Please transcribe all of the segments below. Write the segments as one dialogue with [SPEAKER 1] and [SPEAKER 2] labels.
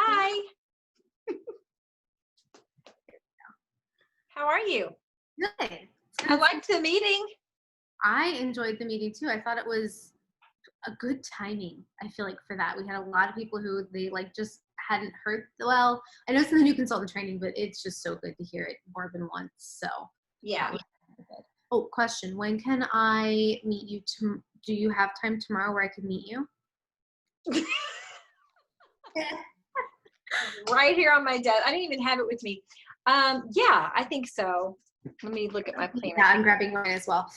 [SPEAKER 1] Hi. How are you?
[SPEAKER 2] Good.
[SPEAKER 1] I liked the meeting.
[SPEAKER 2] I enjoyed the meeting too. I thought it was a good timing. I feel like for that, we had a lot of people who they like just hadn't heard. Well, I know it's in the new consultant training, but it's just so good to hear it more than once. So
[SPEAKER 1] Yeah.
[SPEAKER 2] good. Oh, question: when can I meet you? Do you have time tomorrow where I could meet you?
[SPEAKER 1] Right here on my desk. I didn't even have it with me. Yeah, I think so. Let me look at my planner.
[SPEAKER 2] Yeah, I'm grabbing mine as well.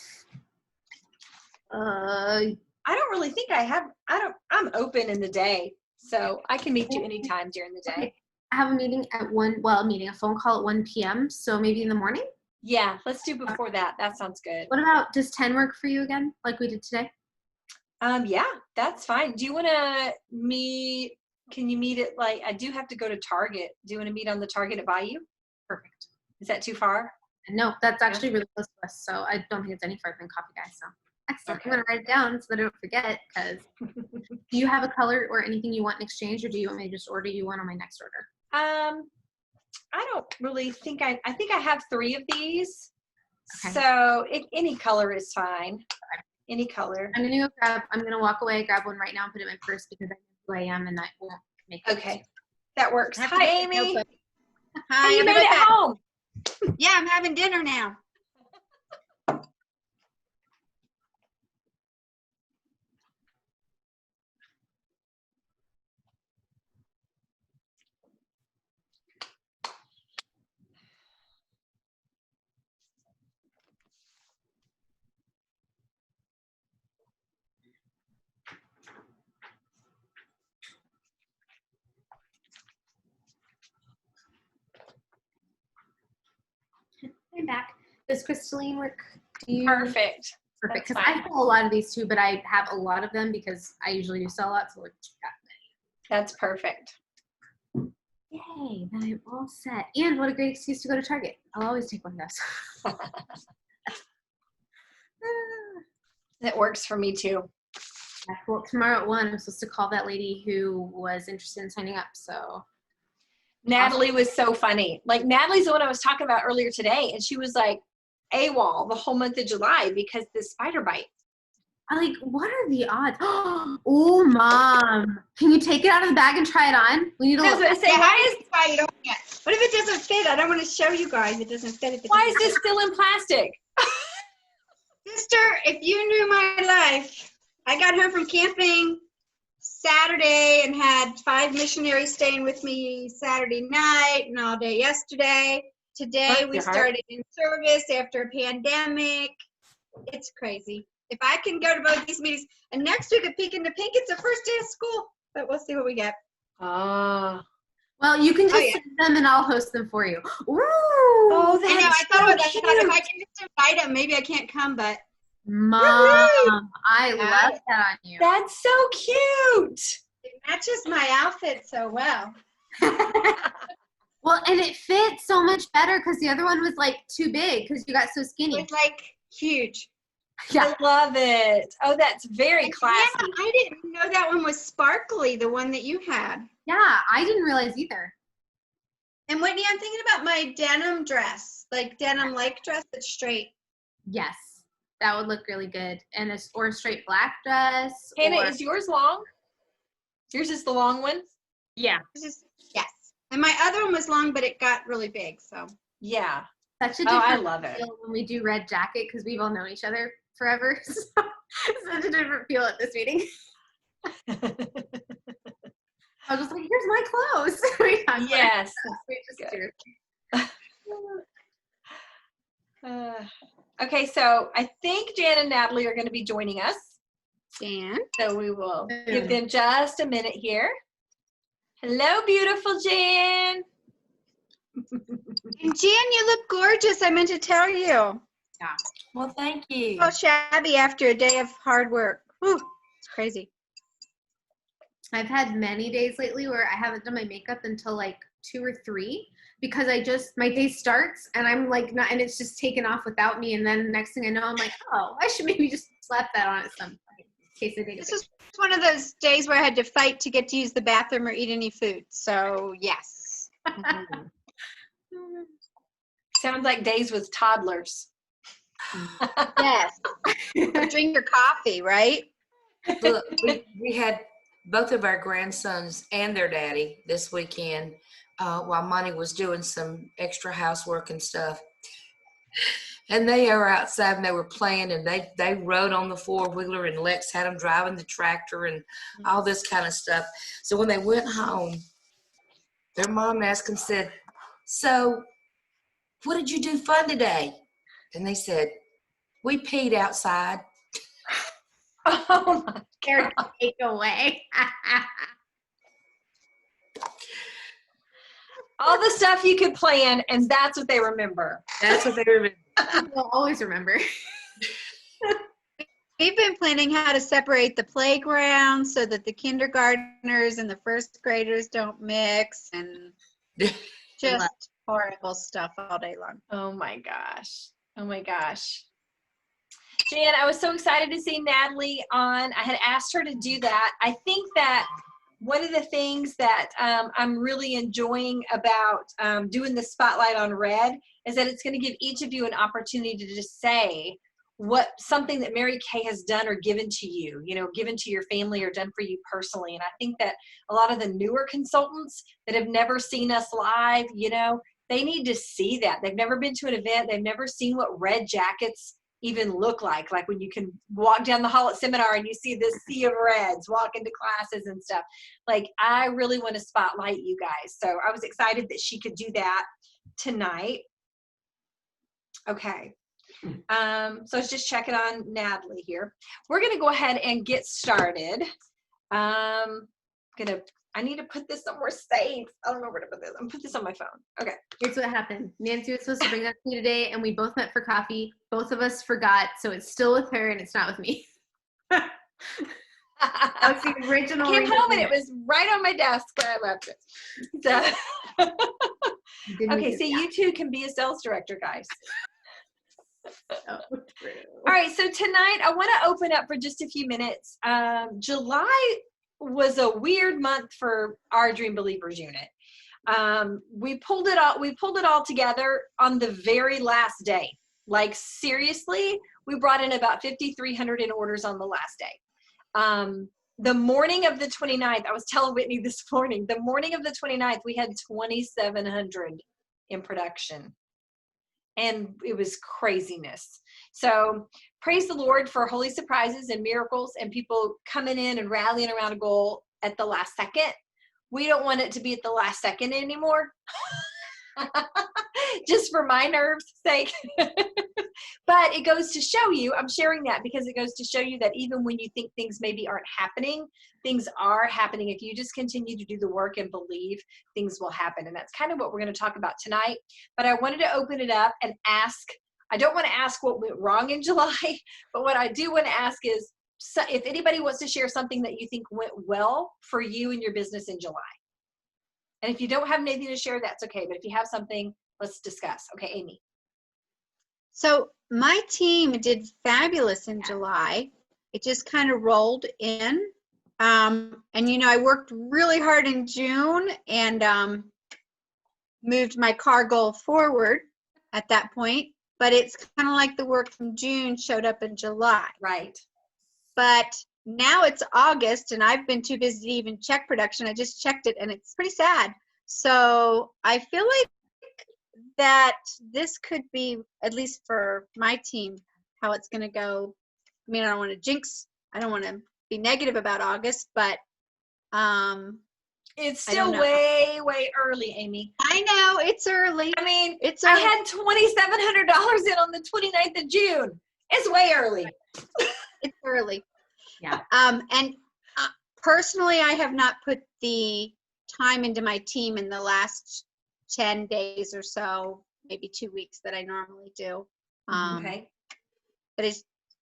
[SPEAKER 1] I don't really think I have. I'm open in the day, so I can meet you anytime during the day.
[SPEAKER 2] Okay. I have a meeting at a phone call at 1 p.m. So maybe in the morning?
[SPEAKER 1] Yeah, let's do before that. That sounds good.
[SPEAKER 2] What about, does 10 work for you again, like we did today?
[SPEAKER 1] Yeah, that's fine. Do you want to meet? Can you meet at I do have to go to Target. Do you want to meet on the Target at Bayou?
[SPEAKER 2] Perfect.
[SPEAKER 1] Is that too far?
[SPEAKER 2] No, that's actually really close to us, so I don't think it's any farther than Coffee Guy. So excellent. Okay. I'm gonna write it down so that I don't forget. Because do you have a color or anything you want in exchange, or do you want me to just order you one on my next order?
[SPEAKER 1] I don't really think I think I have 3 of these.
[SPEAKER 2] Okay.
[SPEAKER 1] So any color is fine. Okay. Any color.
[SPEAKER 2] I'm gonna walk away, grab one right now, and put it in my purse because I know who I am, and that won't make it.
[SPEAKER 1] Okay, that works. Hi, Amy.
[SPEAKER 3] Hi.
[SPEAKER 1] Hey, you made it home.
[SPEAKER 3] Yeah, I'm having dinner now.
[SPEAKER 2] I'm back. Does Crystalline work?
[SPEAKER 1] Perfect.
[SPEAKER 2] Perfect. Because I sell a lot of these too, but I have a lot of them because I usually do sell a lot. So
[SPEAKER 1] that's perfect.
[SPEAKER 2] Yay, then I'm all set. And what a great excuse to go to Target. I'll always take one of those.
[SPEAKER 1] That works for me too.
[SPEAKER 2] Well, tomorrow at 1, I'm supposed to call that lady who was interested in signing up. So
[SPEAKER 1] Natalie was so funny. Natalie's the one I was talking about earlier today, and she was like AWOL the whole month of July because the spider bite.
[SPEAKER 2] I'm like, what are the odds? Oh, Mom, can you take it out of the bag and try it on? We need to.
[SPEAKER 3] What if it doesn't fit? I don't want to show you guys. It doesn't fit.
[SPEAKER 1] Why is this still in plastic?
[SPEAKER 3] Sister, if you knew my life, I got home from camping Saturday and had 5 missionaries staying with me Saturday night and all day yesterday. Today we started in service after a pandemic. It's crazy. If I can go to both these meetings, and next week at Peek in the Pink, it's the first day of school, but we'll see what we get.
[SPEAKER 2] Well, you can just send them and I'll host them for you. Ooh.
[SPEAKER 1] Oh, that's
[SPEAKER 3] I thought if I can just invite them, maybe I can't come, but.
[SPEAKER 2] Mom, I love that on you.
[SPEAKER 1] That's so cute.
[SPEAKER 3] It matches my outfit so well.
[SPEAKER 2] Well, and it fits so much better because the other one was too big because you got so skinny.
[SPEAKER 3] It's huge.
[SPEAKER 2] Yeah.
[SPEAKER 1] I love it. Oh, that's very classy.
[SPEAKER 3] Yeah, I didn't know that one was sparkly, the one that you had.
[SPEAKER 2] Yeah, I didn't realize either.
[SPEAKER 3] And Whitney, I'm thinking about my denim dress, denim dress that's straight.
[SPEAKER 2] Yes, that would look really good. And or a straight black dress.
[SPEAKER 1] Hannah, is yours long? Yours is the long one?
[SPEAKER 2] Yeah.
[SPEAKER 3] Yes. And my other one was long, but it got really big, so.
[SPEAKER 1] Yeah.
[SPEAKER 2] Such a different
[SPEAKER 1] I love it.
[SPEAKER 2] feel when we do Red Jacket because we've all known each other forever. So, such a different feel at this meeting. I was just like, here's my clothes.
[SPEAKER 1] Yes. Okay, so I think Jan and Natalie are going to be joining us.
[SPEAKER 3] Jan.
[SPEAKER 1] So we will give them just a minute here. Hello, beautiful Jan.
[SPEAKER 3] And Jan, you look gorgeous. I meant to tell you.
[SPEAKER 2] Yeah.
[SPEAKER 1] Well, thank you.
[SPEAKER 3] So shabby after a day of hard work. Whew, it's crazy.
[SPEAKER 2] I've had many days lately where I haven't done my makeup until 2 or 3 because my day starts and I'm not, and it's just taken off without me. And then the next thing I know, I'm like, oh, I should maybe just slap that on at some point. case I take a
[SPEAKER 3] This
[SPEAKER 2] picture.
[SPEAKER 3] was one of those days where I had to fight to get to use the bathroom or eat any food. So yes.
[SPEAKER 1] Mhm. Sounds like days with toddlers.
[SPEAKER 3] Yes. Or drink your coffee, right?
[SPEAKER 4] Look, we had both of our grandsons and their daddy this weekend while Monty was doing some extra housework and stuff. And they were outside and they were playing and they rode on the four-wheeler and Lex had them driving the tractor and all this kind of stuff. So when they went home, their mom asked them, said, "So what did you do fun today?" And they said, "We peed outside."
[SPEAKER 1] Oh my
[SPEAKER 2] Their takeaway.
[SPEAKER 1] all the stuff you could plan, and that's what they remember.
[SPEAKER 4] That's what they remember.
[SPEAKER 2] We'll always remember.
[SPEAKER 3] We've been planning how to separate the playground so that the kindergartners and the first graders don't mix and just horrible stuff all day long.
[SPEAKER 1] Oh my gosh. Oh my gosh. Jan, I was so excited to see Natalie on. I had asked her to do that. I think that one of the things that I'm really enjoying about doing the Spotlight on Red is that it's going to give each of you an opportunity to just say what something that Mary Kay has done or given to you, you know, given to your family or done for you personally. And I think that a lot of the newer consultants that have never seen us live, you know, they need to see that. They've never been to an event. They've never seen what red jackets even look like when you can walk down the hall at seminar and you see this sea of reds walk into classes and stuff. Like, I really want to spotlight you guys. So I was excited that she could do that tonight. Okay. So I was just checking on Natalie here. We're going to go ahead and get started. I need to put this somewhere safe. I don't know where to put this. I'm going to put this on my phone. Okay.
[SPEAKER 2] Here's what happened. Nancy was supposed to bring that to me today, and we both met for coffee. Both of us forgot, so it's still with her, and it's not with me. That's the original.
[SPEAKER 1] I came home and it was right on my desk where I left it. So, okay, so you two can be a sales director, guys.
[SPEAKER 2] Oh, true.
[SPEAKER 1] All right, so tonight I want to open up for just a few minutes. July was a weird month for our Dream Believers unit. We pulled it all together on the very last day. Like, seriously, we brought in about 5,300 in orders on the last day. The morning of the 29th, I was telling Whitney this morning, the morning of the 29th, we had 2,700 in production. And it was craziness. So praise the Lord for holy surprises and miracles and people coming in and rallying around a goal at the last second. We don't want it to be at the last second anymore. Just for my nerves' sake. But it goes to show you, I'm sharing that because it goes to show you that even when you think things maybe aren't happening, things are happening. If you just continue to do the work and believe, things will happen. And that's kind of what we're going to talk about tonight. But I wanted to open it up and ask, I don't want to ask what went wrong in July, but what I do want to ask is, so if anybody wants to share something that you think went well for you and your business in July. And if you don't have anything to share, that's okay. But if you have something, let's discuss. Okay, Amy.
[SPEAKER 3] So my team did fabulous in July. It just kind of rolled in. And, you know, I worked really hard in June and moved my car goal forward at that point. But it's kind of like the work from June showed up in July.
[SPEAKER 1] Right.
[SPEAKER 3] But now it's August and I've been too busy to even check production. I just checked it and it's pretty sad. So I feel like that this could be, at least for my team, how it's going to go. I mean, I don't want to jinx, I don't want to be negative about August, but
[SPEAKER 1] it's still way early, Amy.
[SPEAKER 3] I know it's early.
[SPEAKER 1] I mean,
[SPEAKER 3] it's
[SPEAKER 1] I
[SPEAKER 3] early.
[SPEAKER 1] had $2,700 in on the 29th of June. It's way early.
[SPEAKER 3] It's early.
[SPEAKER 2] Yeah.
[SPEAKER 3] And personally, I have not put the time into my team in the last 10 days or so, maybe 2 weeks that I normally do.
[SPEAKER 1] Okay.
[SPEAKER 3] But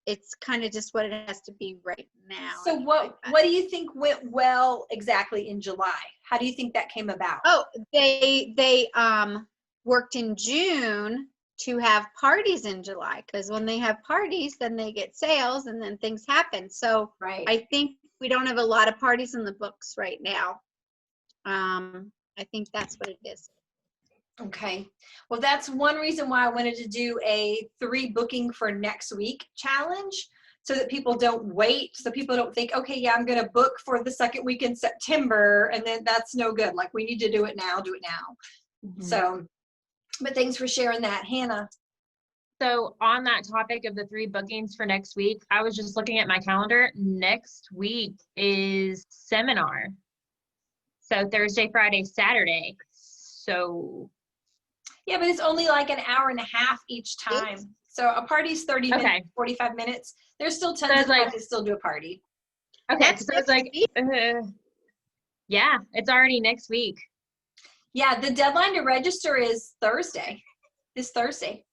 [SPEAKER 3] it's kind of just what it has to be right now.
[SPEAKER 1] So what do you think went well exactly in July? How do you think that came about?
[SPEAKER 3] Oh, they worked in June to have parties in July, because when they have parties, then they get sales and then things happen. So
[SPEAKER 1] Right.
[SPEAKER 3] I think we don't have a lot of parties in the books right now. I think that's what it is.
[SPEAKER 1] Okay. Well, that's one reason why I wanted to do a 3 booking for next week challenge, so that people don't wait. So people don't think, okay, yeah, I'm going to book for the second week in September, and then that's no good. Like, we need to do it now, do it now. So, but thanks for sharing that, Hannah.
[SPEAKER 5] So on that topic of the 3 bookings for next week, I was just looking at my calendar. Next week is seminar. So Thursday, Friday, Saturday. So
[SPEAKER 1] Yeah, but it's only like an hour and a half each time. So a party's 30 minutes,
[SPEAKER 5] Okay.
[SPEAKER 1] 45 minutes. There's still tons
[SPEAKER 5] So
[SPEAKER 1] of
[SPEAKER 5] it's
[SPEAKER 1] time
[SPEAKER 5] like-
[SPEAKER 1] to still do a party.
[SPEAKER 5] okay,
[SPEAKER 3] That's
[SPEAKER 5] so it's
[SPEAKER 3] next
[SPEAKER 5] like,
[SPEAKER 3] week.
[SPEAKER 5] yeah, it's already next week.
[SPEAKER 1] Yeah, the deadline to register is Thursday. This Thursday.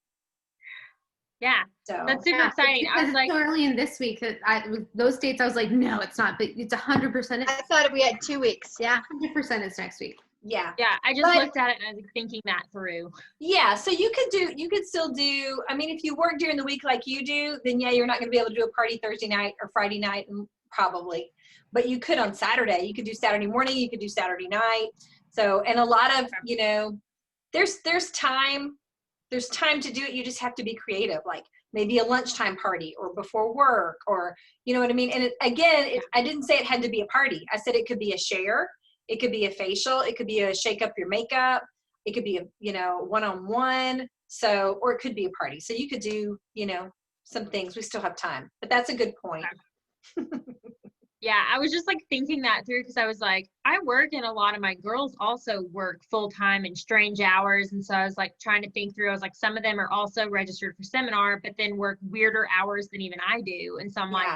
[SPEAKER 5] Yeah,
[SPEAKER 1] So
[SPEAKER 5] that's super
[SPEAKER 2] Yeah,
[SPEAKER 5] exciting. I
[SPEAKER 2] because
[SPEAKER 5] was like,
[SPEAKER 2] it's so early in this week that with those dates, I was like, no, it's not. But it's 100%.
[SPEAKER 3] I thought we had 2 weeks. Yeah.
[SPEAKER 2] 100% it's next week.
[SPEAKER 1] yeah.
[SPEAKER 5] yeah, I just
[SPEAKER 1] But-
[SPEAKER 5] looked at it and I was thinking that through.
[SPEAKER 1] Yeah, so you could still do, I mean, if you work during the week like you do, then yeah, you're not going to be able to do a party Thursday night or Friday night, probably. But you could on Saturday. You could do Saturday morning, you could do Saturday night. So, and a lot of, you know, there's time to do it. You just have to be creative, like maybe a lunchtime party or before work, or, you know what I mean? And I didn't say it had to be a party. I said it could be a share. It could be a facial. It could be a shake up your makeup. It could be a, you know, one-on-one. So, or it could be a party. So you could do, you know, some things. We still have time, but that's a good point.
[SPEAKER 5] Yeah, I was just like thinking that through because I was like, I work and a lot of my girls also work full time in strange hours. And so I was like trying to think through, I was like, some of them are also registered for seminar, but then work weirder hours than even I do. And so I'm like,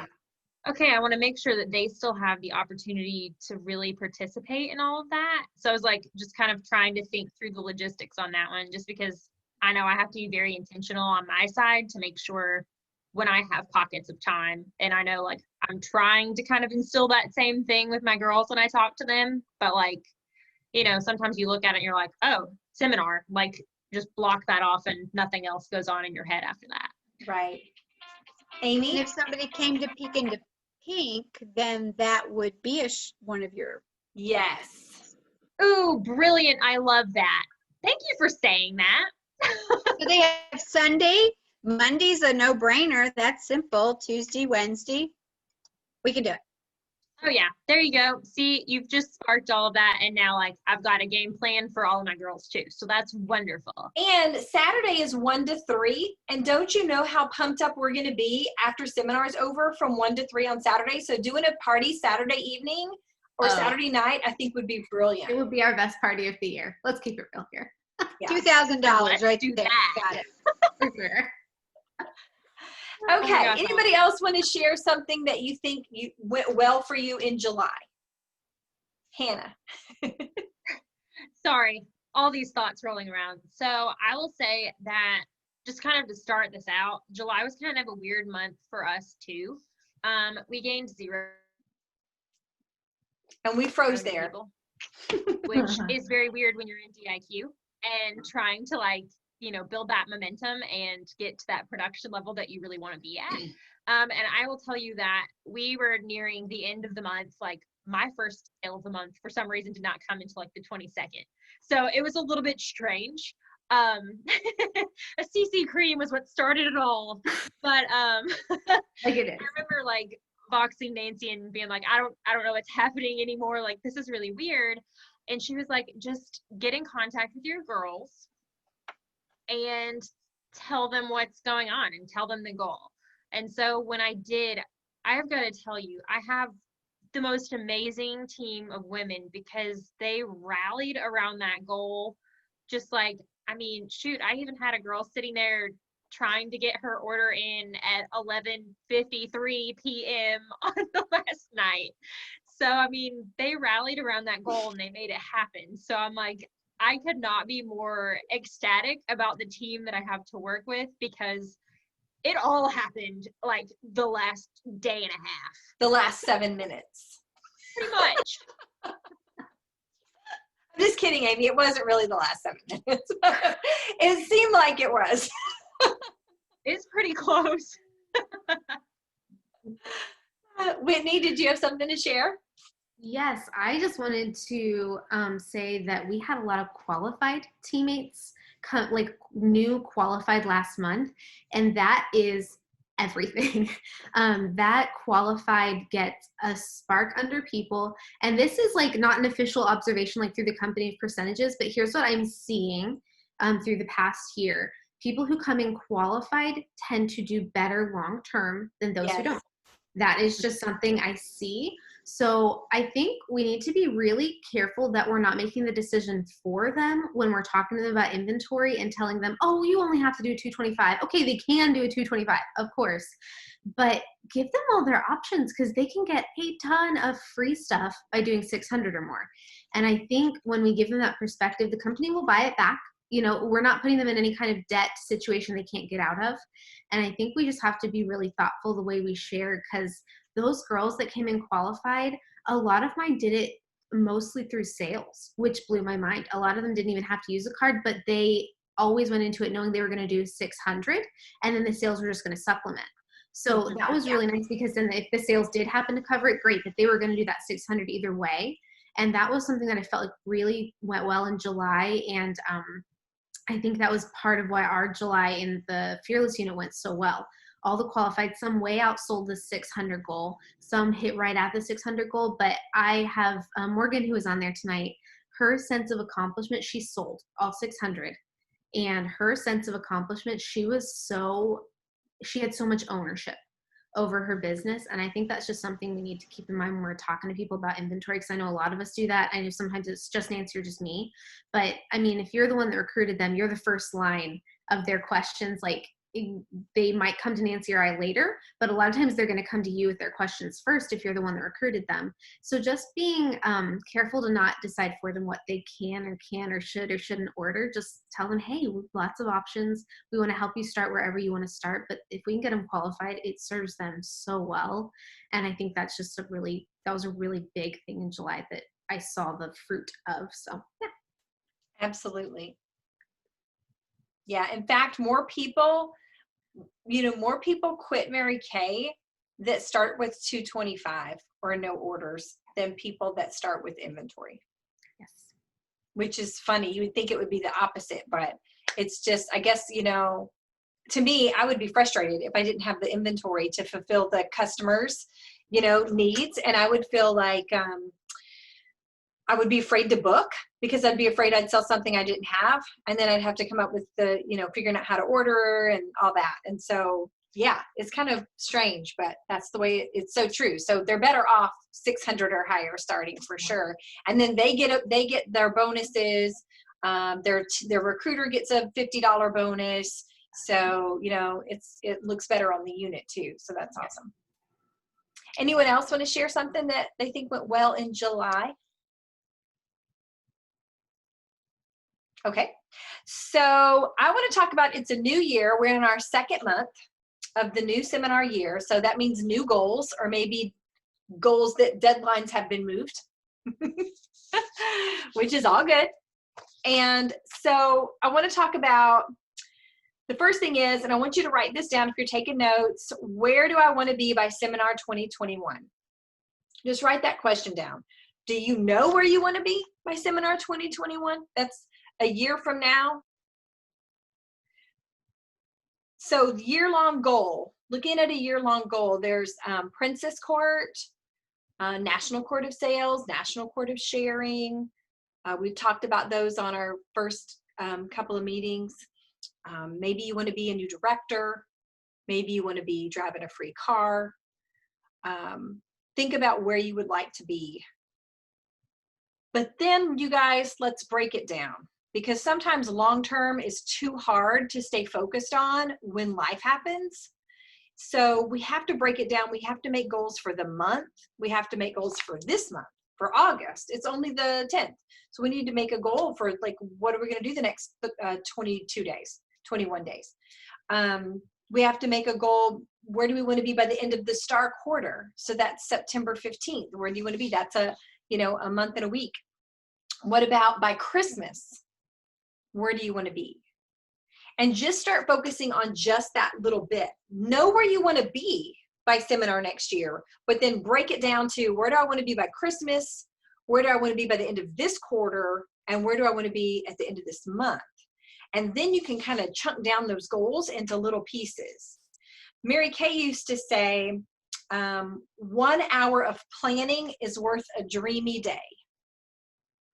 [SPEAKER 5] okay, I want to make sure that they still have the opportunity to really participate in all of that. So I was like, just kind of trying to think through the logistics on that one, just because I know I have to be very intentional on my side to make sure when I have pockets of time, and I know like I'm trying to kind of instill that same thing with my girls when I talk to them, but like, you know, sometimes you look at it and you're like, oh, seminar, like just block that off and nothing else goes on in your head after that.
[SPEAKER 1] Right.
[SPEAKER 3] And
[SPEAKER 1] Amy?
[SPEAKER 3] if somebody came to Peek into Pink, then that would be one of your.
[SPEAKER 1] Yes.
[SPEAKER 5] Ooh, brilliant. I love that. Thank you for saying that.
[SPEAKER 3] So they have Sunday. Monday's a no-brainer. That's simple. Tuesday, Wednesday. We can do it.
[SPEAKER 5] Oh yeah, there you go. See, you've just sparked all of that, and now like I've got a game plan for all of my girls too. So that's wonderful.
[SPEAKER 1] And Saturday is 1 to 3. And don't you know how pumped up we're going to be after seminar is over from 1 to 3 on Saturday? So doing a party Saturday evening or
[SPEAKER 2] Oh.
[SPEAKER 1] Saturday night, I think would be brilliant.
[SPEAKER 2] It would be our best party of the year. Let's keep it real here.
[SPEAKER 1] Yeah.
[SPEAKER 3] $2,000 right
[SPEAKER 5] do
[SPEAKER 3] there.
[SPEAKER 5] that.
[SPEAKER 3] Got it.
[SPEAKER 2] For sure.
[SPEAKER 1] Okay.
[SPEAKER 5] gosh,
[SPEAKER 1] Anybody else want to share something that you think went well for you in July? Hannah.
[SPEAKER 5] Sorry, all these thoughts rolling around. So I will say that just kind of to start this out, July was kind of a weird month for us too. We gained 0.
[SPEAKER 1] And we froze there.
[SPEAKER 5] People, which is very weird when you're in DIQ and trying to like, you know, build that momentum and get to that production level that you really want to be at. And I will tell you that we were nearing the end of the month. Like my first sale of the month for some reason did not come until like the 22nd. So it was a little bit strange. A CC cream was what started it all. But
[SPEAKER 2] Like it is.
[SPEAKER 5] I remember like boxing Nancy and being like, I don't know what's happening anymore. Like, this is really weird. And she was like, just get in contact with your girls and tell them what's going on and tell them the goal. And so when I did, I have got to tell you, I have the most amazing team of women because they rallied around that goal. Just like, I mean, shoot, I even had a girl sitting there trying to get her order in at 11:53 p.m. on the last night. So, I mean, they rallied around that goal and they made it happen. So I'm like, I could not be more ecstatic about the team that I have to work with because it all happened like the last day and a half.
[SPEAKER 1] The last 7 minutes.
[SPEAKER 5] Pretty much.
[SPEAKER 1] I'm just kidding. kidding, Amy. It wasn't really the last 7 minutes. It seemed like it was.
[SPEAKER 5] It's pretty close.
[SPEAKER 1] Whitney, did you have something to share?
[SPEAKER 2] Yes, I just wanted to say that we had a lot of qualified teammates, like new qualified last month, and that is everything. That qualified gets a spark under people, and this is like not an official observation like through the company percentages, but here's what I'm seeing through the past year. People who come in qualified tend to do better long term than those who don't. That is just something I see. So I think we need to be really careful that we're not making the decision for them when we're talking to them about inventory and telling them, oh, you only have to do 225. Okay, they can do a 225, of course, but give them all their options because they can get a ton of free stuff by doing 600 or more. And I think when we give them that perspective, the company will buy it back. You know, we're not putting them in any kind of debt situation they can't get out of. And I think we just have to be really thoughtful the way we share, because those girls that came in qualified, a lot of mine did it mostly through sales, which blew my mind. A lot of them didn't even have to use a card, but they always went into it knowing they were going to do 600, and then the sales were just going to supplement. So that was really nice, because then if the sales did happen to cover it, great, but they were going to do that 600 either way. And that was something that I felt like really went well in July. And I think that was part of why our July in the Fearless unit went so well. All the qualified, some way outsold the 600 goal, some hit right at the 600 goal, but I have Morgan, who is on there tonight, her sense of accomplishment, she sold all 600, and her sense of accomplishment, she had so much ownership over her business. And I think that's just something we need to keep in mind when we're talking to people about inventory, because I know a lot of us do that. I know sometimes it's just Nancy or just me, but I mean, if you're the one that recruited them, you're the first line of their questions. Like, they might come to Nancy or I later, but a lot of times they're going to come to you with their questions first if you're the one that recruited them. So just being careful to not decide for them what they can or should or shouldn't order. Just tell them, hey, lots of options. We want to help you start wherever you want to start, but if we can get them qualified, it serves them so well. And I think that's just that was a really big thing in July that I saw the fruit of. So yeah.
[SPEAKER 1] Absolutely. Yeah. In fact, more people quit Mary Kay that start with 225 or no orders than people that start with inventory.
[SPEAKER 2] Yes.
[SPEAKER 1] Which is funny. You would think it would be the opposite, but it's just, I guess, to me, I would be frustrated if I didn't have the inventory to fulfill the customers, needs. And I would feel like, I would be afraid to book because I'd be afraid I'd sell something I didn't have. And then I'd have to come up with figuring out how to order and all that. And so, yeah, it's kind of strange, but that's the way it's so true. So they're better off 600 or higher starting for sure. And then they get their bonuses. Their recruiter gets a $50 bonus. So, it looks better on the unit too. So that's awesome. Anyone else want to share something that they think went well in July? Okay, so I want to talk about, it's a new year. We're in our second month of the new seminar year. So that means new goals, or maybe goals that deadlines have been moved, which is all good. And so I want to talk about, the first thing is, and I want you to write this down if you're taking notes, where do I want to be by seminar 2021? Just write that question down. Do you know where you want to be by seminar 2021? That's a year from now. So year-long goal, looking at a year-long goal, there's Princess Court, National Court of Sales, National Court of Sharing. We've talked about those on our first couple of meetings. Maybe you want to be a new director. Maybe you want to be driving a free car. Think about where you would like to be. But then, you guys, let's break it down, because sometimes long-term is too hard to stay focused on when life happens. So we have to break it down. We have to make goals for the month. We have to make goals for this month, for August. It's only the 10th. So we need to make a goal for, like, what are we going to do the next 22 days, 21 days? We have to make a goal. Where do we want to be by the end of the star quarter? So that's September 15th. Where do you want to be? That's a month and a week. What about by Christmas? Where do you want to be? And just start focusing on just that little bit. Know where you want to be by seminar next year, but then break it down to where do I want to be by Christmas? Where do I want to be by the end of this quarter? And where do I want to be at the end of this month? And then you can kind of chunk down those goals into little pieces. Mary Kay used to say, 1 hour of planning is worth a dreamy day.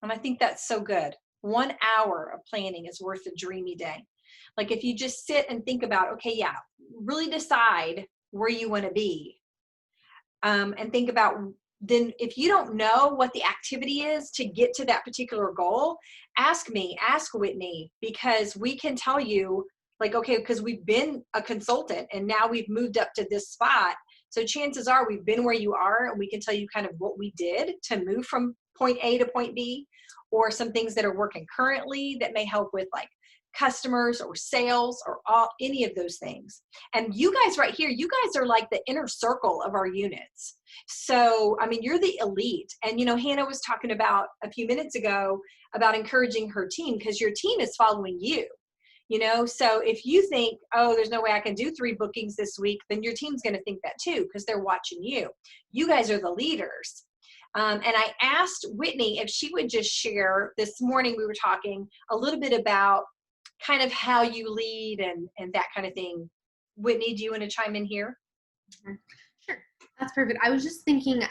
[SPEAKER 1] And I think that's so good. 1 hour of planning is worth a dreamy day. Like if you just sit and think about, okay, yeah, really decide where you want to be. And think about, then if you don't know what the activity is to get to that particular goal, ask me, ask Whitney, because we can tell you, like, okay, because we've been a consultant and now we've moved up to this spot. So chances are we've been where you are, and we can tell you kind of what we did to move from point A to point B, or some things that are working currently that may help with like customers or sales or any of those things. And you guys right here, you guys are like the inner circle of our units. So, I mean, you're the elite. And, you know, Hannah was talking about a few minutes ago about encouraging her team, because your team is following you. You know, so if you think, oh, there's no way I can do 3 bookings this week, then your team's going to think that too, because they're watching you. You guys are the leaders. And I asked Whitney if she would just share, this morning we were talking a little bit about kind of how you lead and that kind of thing. Whitney, do you want to chime in here?
[SPEAKER 2] Sure, that's perfect. I was just thinking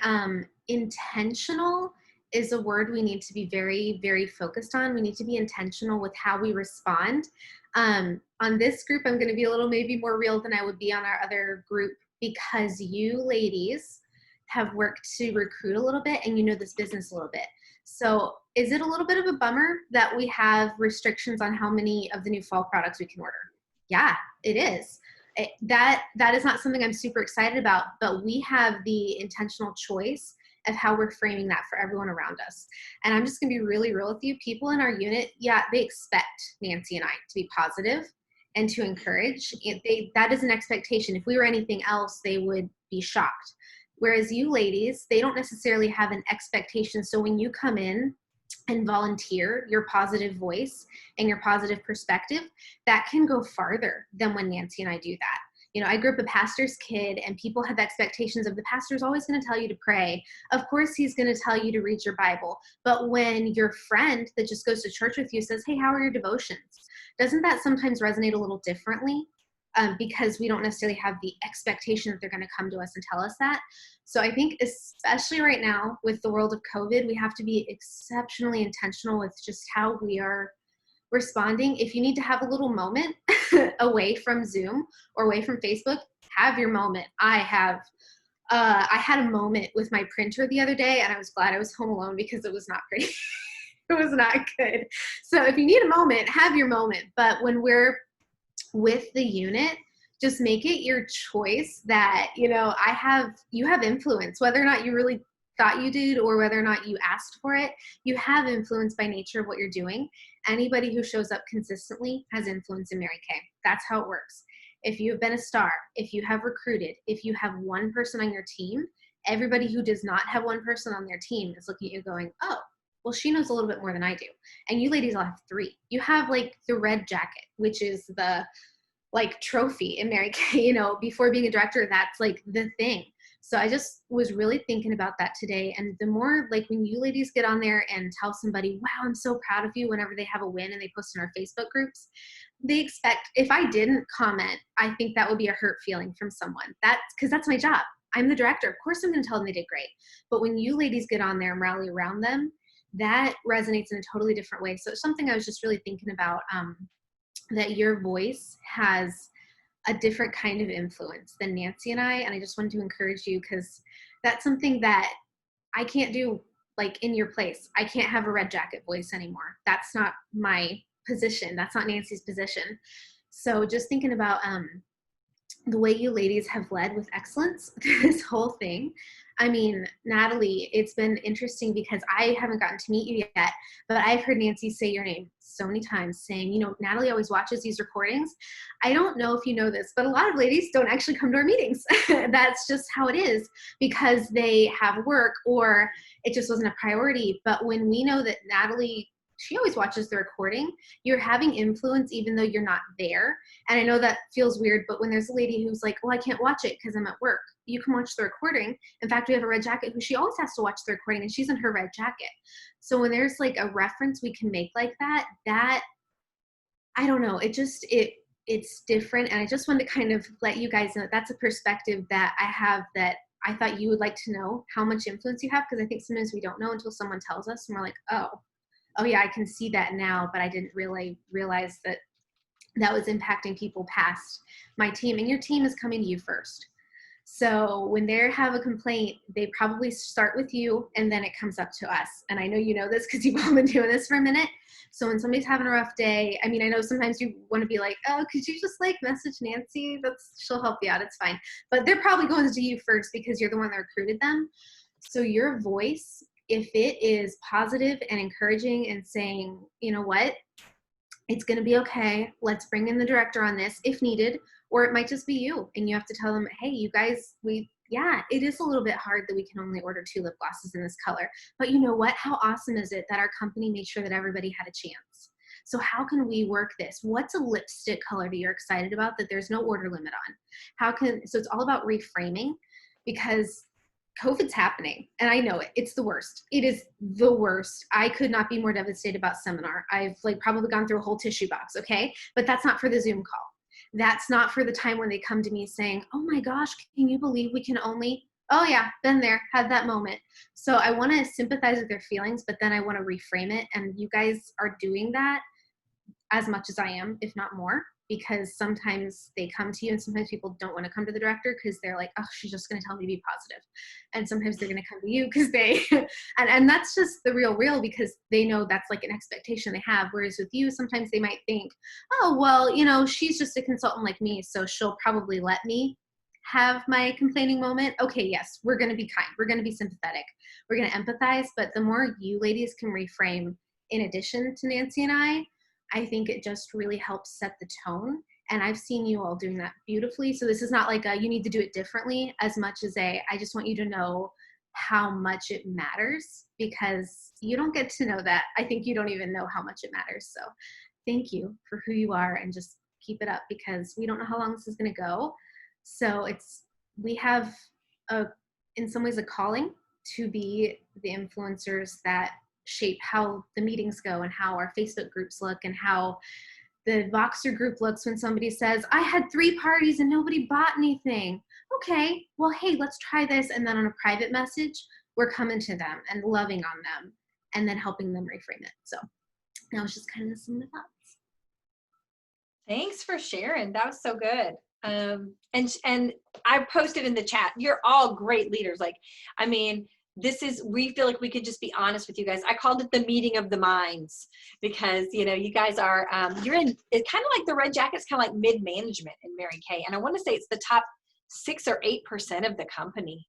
[SPEAKER 2] intentional is a word we need to be very, very focused on. We need to be intentional with how we respond. On this group, I'm going to be a little maybe more real than I would be on our other group, because you ladies have worked to recruit a little bit and you know this business a little bit. So is it a little bit of a bummer that we have restrictions on how many of the new fall products we can order? Yeah, it is. That is not something I'm super excited about, but we have the intentional choice of how we're framing that for everyone around us. And I'm just gonna be really real with you. People in our unit, yeah, they expect Nancy and I to be positive and to encourage. That is an expectation. If we were anything else, they would be shocked. Whereas you ladies, they don't necessarily have an expectation. So when you come in and volunteer your positive voice and your positive perspective, that can go farther than when Nancy and I do that. You know, I grew up a pastor's kid, and people have expectations of the pastor's always going to tell you to pray. Of course, he's going to tell you to read your Bible. But when your friend that just goes to church with you says, hey, how are your devotions? Doesn't that sometimes resonate a little differently? Because we don't necessarily have the expectation that they're going to come to us and tell us that. So I think especially right now with the world of COVID, we have to be exceptionally intentional with just how we are responding. If you need to have a little moment away from Zoom or away from Facebook, have your moment. I had a moment with my printer the other day, and I was glad I was home alone because it was not pretty. It was not good. So if you need a moment, have your moment. But when we're with the unit, just make it your choice that, you know, you have influence, whether or not you really thought you did or whether or not you asked for it. You have influence by nature of what you're doing. Anybody who shows up consistently has influence in Mary Kay. That's how it works. If you've been a star, if you have recruited, if you have one person on your team, everybody who does not have one person on their team is looking at you going, oh, well, she knows a little bit more than I do. And you ladies all have 3. You have like the red jacket, which is the like trophy in Mary Kay, you know, before being a director, that's like the thing. So I just was really thinking about that today. And the more, like, when you ladies get on there and tell somebody, wow, I'm so proud of you, whenever they have a win and they post in our Facebook groups, they expect, if I didn't comment, I think that would be a hurt feeling from someone. That's because that's my job. I'm the director. Of course I'm going to tell them they did great. But when you ladies get on there and rally around them, that resonates in a totally different way. So it's something I was just really thinking about, that your voice has a different kind of influence than Nancy and I just wanted to encourage you, because that's something that I can't do, like, in your place. I can't have a red jacket voice anymore. That's not my position. That's not Nancy's position. So just thinking about the way you ladies have led with excellence through this whole thing, I mean, Natalie, it's been interesting because I haven't gotten to meet you yet, but I've heard Nancy say your name so many times saying, you know, Natalie always watches these recordings. I don't know if you know this, but a lot of ladies don't actually come to our meetings. That's just how it is because they have work or it just wasn't a priority. But when we know that Natalie, she always watches the recording, you're having influence even though you're not there. And I know that feels weird, but when there's a lady who's like, well, I can't watch it because I'm at work, you can watch the recording. In fact, we have a red jacket who she always has to watch the recording and she's in her red jacket. So when there's like a reference we can make like that, I don't know, it's different. And I just wanted to kind of let you guys know that's a perspective that I have that I thought you would like to know how much influence you have, because I think sometimes we don't know until someone tells us and we're like, oh yeah, I can see that now, but I didn't really realize that that was impacting people past my team. And your team is coming to you first. So when they have a complaint, they probably start with you and then it comes up to us. And I know you know this because you've all been doing this for a minute. So when somebody's having a rough day, I mean, I know sometimes you want to be like, oh, could you just like message Nancy? She'll help you out. It's fine. But they're probably going to you first because you're the one that recruited them. So your voice, if it is positive and encouraging and saying, you know what, it's going to be okay. Let's bring in the director on this if needed, or it might just be you and you have to tell them, hey, you guys, it is a little bit hard that we can only order 2 lip glosses in this color, but you know what? How awesome is it that our company made sure that everybody had a chance? So how can we work this? What's a lipstick color that you're excited about that there's no order limit on? So it's all about reframing, because COVID's happening and I know it. It's the worst. It is the worst. I could not be more devastated about seminar. I've like probably gone through a whole tissue box. Okay. But that's not for the Zoom call. That's not for the time when they come to me saying, oh my gosh, can you believe we can only, oh yeah, been there, had that moment. So I want to sympathize with their feelings, but then I want to reframe it. And you guys are doing that as much as I am, if not more, because sometimes they come to you and sometimes people don't want to come to the director because they're like, oh, she's just going to tell me to be positive. And sometimes they're going to come to you because they, and that's just the real, because they know that's like an expectation they have. Whereas with you, sometimes they might think, oh, well, you know, she's just a consultant like me, so she'll probably let me have my complaining moment. Okay, yes, we're going to be kind. We're going to be sympathetic. We're going to empathize. But the more you ladies can reframe in addition to Nancy and I think it just really helps set the tone. And I've seen you all doing that beautifully. So this is not like you need to do it differently as much as I just want you to know how much it matters, because you don't get to know that. I think you don't even know how much it matters. So thank you for who you are, and just keep it up, because we don't know how long this is going to go. So we have in some ways a calling to be the influencers that shape how the meetings go and how our Facebook groups look and how the Voxer group looks when somebody says, I had 3 parties and nobody bought anything. Okay, well, hey, let's try this. And then on a private message, we're coming to them and loving on them and then helping them reframe it. So that was just kind of some of the thoughts.
[SPEAKER 1] Thanks for sharing. That was so good. And I posted in the chat, you're all great leaders. Like, I mean, we feel like we could just be honest with you guys. I called it the meeting of the minds, because, you know, you guys are, you're in, it's kind of like the Red Jacket's kind of like mid-management in Mary Kay. And I want to say it's the top 6 or 8% of the company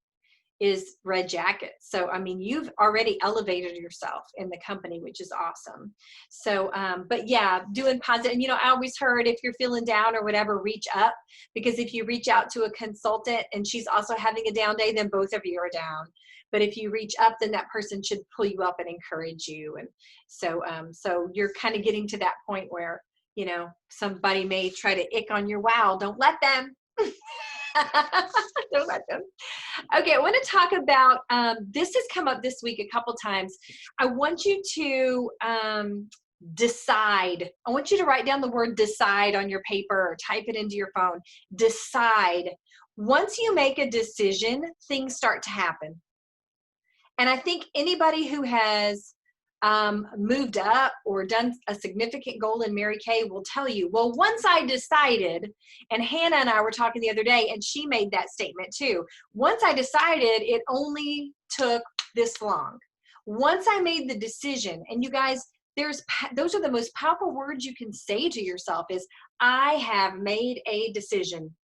[SPEAKER 1] is Red Jacket. So, I mean, you've already elevated yourself in the company, which is awesome. So, but yeah, doing positive. And, you know, I always heard if you're feeling down or whatever, reach up, because if you reach out to a consultant and she's also having a down day, then both of you are down. But if you reach up, then that person should pull you up and encourage you. And so, so you're kind of getting to that point where, you know, somebody may try to ick on your wow. Don't let them. Don't let them. Okay, I want to talk about, this has come up this week a couple times. I want you to decide. I want you to write down the word decide on your paper or type it into your phone. Decide. Once you make a decision, things start to happen. And I think anybody who has moved up or done a significant goal in Mary Kay will tell you, well, once I decided, and Hannah and I were talking the other day, and she made that statement too. Once I decided, it only took this long. Once I made the decision, and you guys, those are the most powerful words you can say to yourself is, I have made a decision.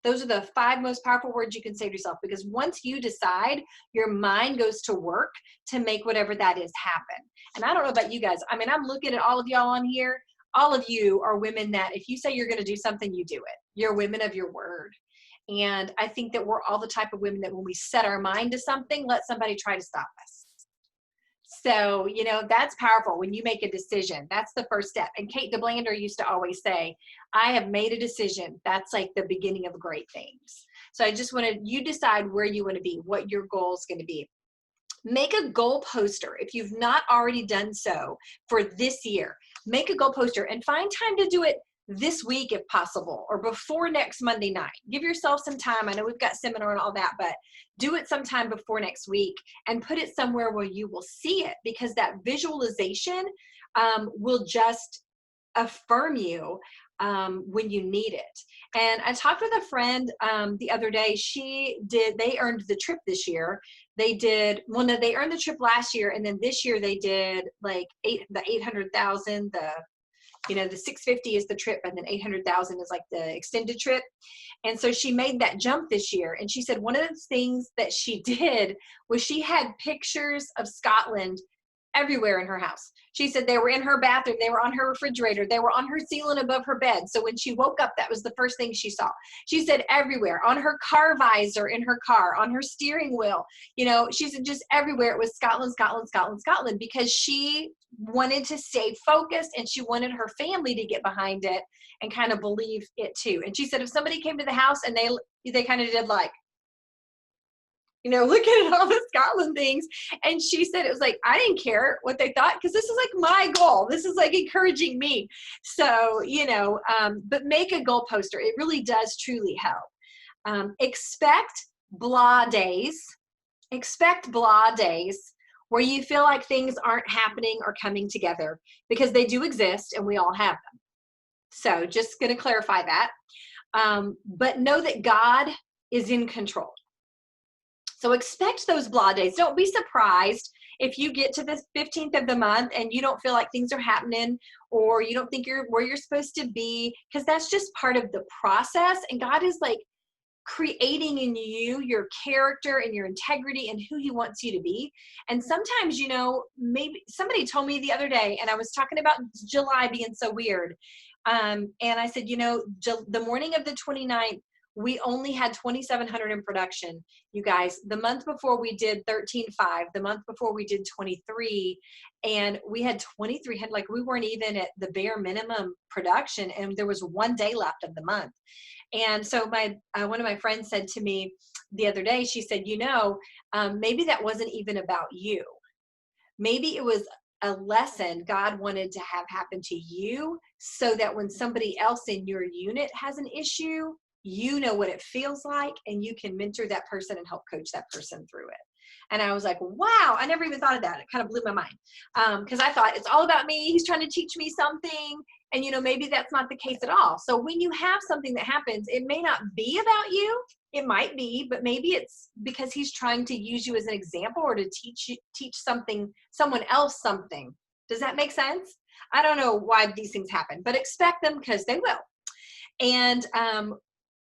[SPEAKER 1] Those are the 5 most powerful words you can say to yourself, because once you decide, your mind goes to work to make whatever that is happen. And I don't know about you guys. I mean, I'm looking at all of y'all on here. All of you are women that if you say you're going to do something, you do it. You're women of your word. And I think that we're all the type of women that when we set our mind to something, let somebody try to stop us. So, you know, that's powerful when you make a decision. That's the first step. And Kate DeBlander used to always say, I have made a decision. That's like the beginning of great things. So I just wanted you decide where you want to be, what your goal is going to be. Make a goal poster. If you've not already done so for this year, make a goal poster and find time to do it this week if possible, or before next Monday night. Give yourself some time. I know we've got seminar and all that, but do it sometime before next week and put it somewhere where you will see it, because that visualization will just affirm you when you need it. And I talked with a friend the other day. They earned the trip this year. They earned the trip last year, and then this year they did like the 800,000, the 650 is the trip, and then 800,000 is like the extended trip. And so she made that jump this year. And she said one of the things that she did was she had pictures of Scotland everywhere in her house. She said they were in her bathroom, they were on her refrigerator, they were on her ceiling above her bed. So when she woke up, that was the first thing she saw. She said everywhere, on her car visor in her car, on her steering wheel, she said just everywhere it was Scotland, Scotland, Scotland, Scotland, because she wanted to stay focused and she wanted her family to get behind it and kind of believe it too. And she said if somebody came to the house and they kind of did like, looking at all the Scotland things. And she said, it was like, I didn't care what they thought, because this is like my goal. This is like encouraging me. So, but make a goal poster. It really does truly help. Expect blah days. Expect blah days where you feel like things aren't happening or coming together, because they do exist and we all have them. So just going to clarify that. But know that God is in control. So expect those blah days. Don't be surprised if you get to the 15th of the month and you don't feel like things are happening, or you don't think you're where you're supposed to be, because that's just part of the process. And God is like creating in you your character and your integrity and who he wants you to be. And sometimes, maybe somebody told me the other day, and I was talking about July being so weird. And I said, the morning of the 29th, we only had 2,700 in production, you guys. The month before we did 13.5, the month before we did 23, and we had 2,300, like we weren't even at the bare minimum production, and there was 1 day left of the month. And so one of my friends said to me the other day, she said, maybe that wasn't even about you. Maybe it was a lesson God wanted to have happen to you, so that when somebody else in your unit has an issue, you know what it feels like, and you can mentor that person and help coach that person through it. And I was like, wow, I never even thought of that. It kind of blew my mind, because I thought it's all about me. He's trying to teach me something. And, maybe that's not the case at all. So when you have something that happens, it may not be about you. It might be, but maybe it's because he's trying to use you as an example, or to teach someone else something. Does that make sense? I don't know why these things happen, but expect them, because they will. And,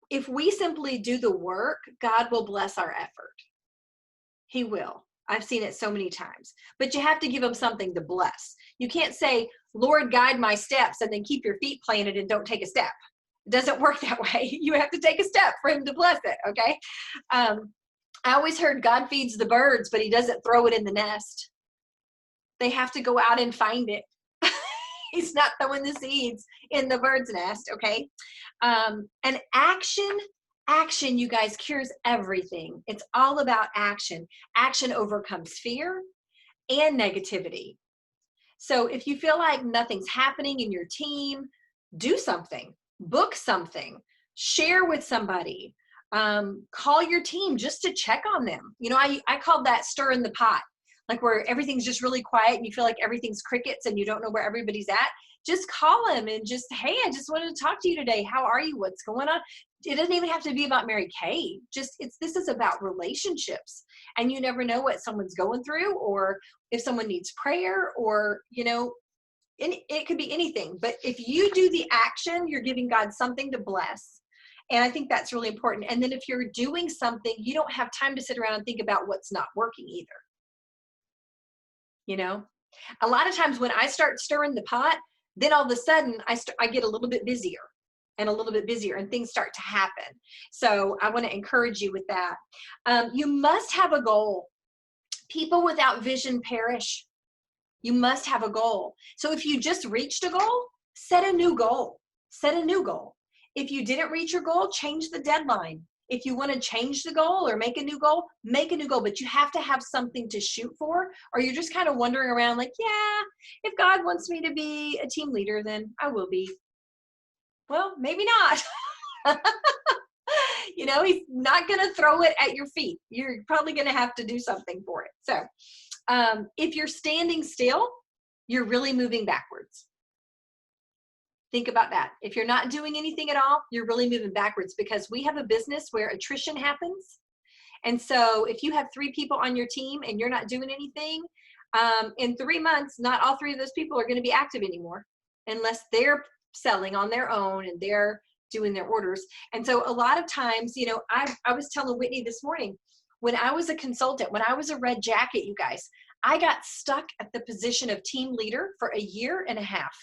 [SPEAKER 1] if we simply do the work, God will bless our effort. He will. I've seen it so many times. But you have to give him something to bless. You can't say, Lord, guide my steps, and then keep your feet planted and don't take a step. It doesn't work that way. You have to take a step for him to bless it, okay? I always heard God feeds the birds, but he doesn't throw it in the nest. They have to go out and find it. He's not throwing the seeds in the bird's nest, okay? And action, you guys, cures everything. It's all about action. Action overcomes fear and negativity. So if you feel like nothing's happening in your team, do something, book something, share with somebody, call your team just to check on them. I call that stirring the pot. Like where everything's just really quiet and you feel like everything's crickets and you don't know where everybody's at. Just call them and just, hey, I just wanted to talk to you today. How are you? What's going on? It doesn't even have to be about Mary Kay. This is about relationships. And you never know what someone's going through, or if someone needs prayer, or, it could be anything. But if you do the action, you're giving God something to bless. And I think that's really important. And then if you're doing something, you don't have time to sit around and think about what's not working either. You know, a lot of times when I start stirring the pot, then all of a sudden I get a little bit busier and a little bit busier and things start to happen. So I want to encourage you with that. You must have a goal. People without vision perish. You must have a goal. So if you just reached a goal, set a new goal. Set a new goal. If you didn't reach your goal, change the deadline. If you want to change the goal or make a new goal, make a new goal. But you have to have something to shoot for, or you're just kind of wandering around like, yeah, if God wants me to be a team leader, then I will be. Well, maybe not. You know, he's not going to throw it at your feet. You're probably going to have to do something for it. So if you're standing still, you're really moving backwards. Think about that. If you're not doing anything at all, you're really moving backwards, because we have a business where attrition happens. And so if you have 3 people on your team and you're not doing anything, in 3 months, not all 3 of those people are going to be active anymore unless they're selling on their own and they're doing their orders. And so a lot of times, you know, I was telling Whitney this morning, when I was a consultant, when I was a red jacket, you guys, I got stuck at the position of team leader for a year and a half.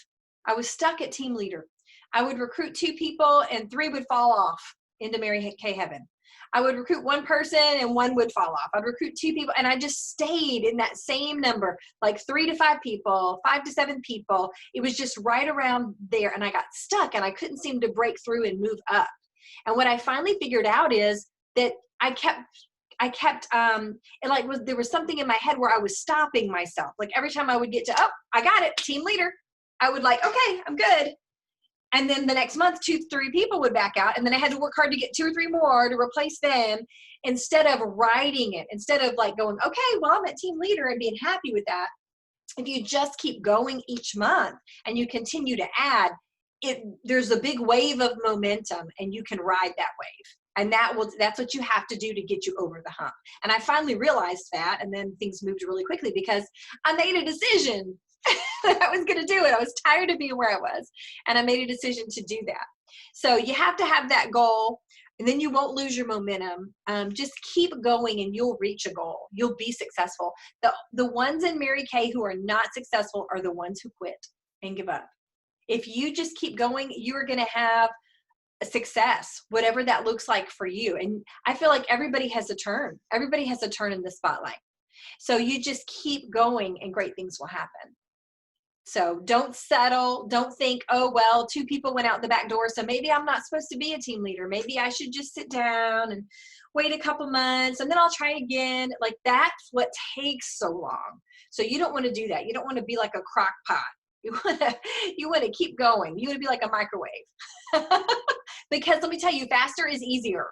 [SPEAKER 1] I was stuck at team leader. I would recruit 2 people and 3 would fall off into Mary Kay heaven. I would recruit 1 person and 1 would fall off. I'd recruit 2 people and I just stayed in that same number, like 3 to 5 people, 5 to 7 people. It was just right around there, and I got stuck and I couldn't seem to break through and move up. And what I finally figured out is that I kept and like there was something in my head where I was stopping myself. Like every time I would get to, oh, I got it, team leader, I would like, okay, I'm good. And then the next month, 2, 3 people would back out. And then I had to work hard to get 2 or 3 more to replace them, instead of writing it, instead of like going, okay, well, I'm at team leader and being happy with that. If you just keep going each month and you continue to add it, there's a big wave of momentum and you can ride that wave. And that's what you have to do to get you over the hump. And I finally realized that, and then things moved really quickly because I made a decision that I was going to do it. I was tired of being where I was, and I made a decision to do that. So you have to have that goal, and then you won't lose your momentum. Just keep going and you'll reach a goal. You'll be successful. The ones in Mary Kay who are not successful are the ones who quit and give up. If you just keep going, you are going to have a success, whatever that looks like for you. And I feel like everybody has a turn. Everybody has a turn in the spotlight. So you just keep going and great things will happen. So don't settle. Don't think, oh, well, 2 people went out the back door, so maybe I'm not supposed to be a team leader. Maybe I should just sit down and wait a couple months and then I'll try again. Like, that's what takes so long. So you don't want to do that. You don't want to be like a crock pot. You want to keep going. You want to be like a microwave. Because let me tell you, faster is easier.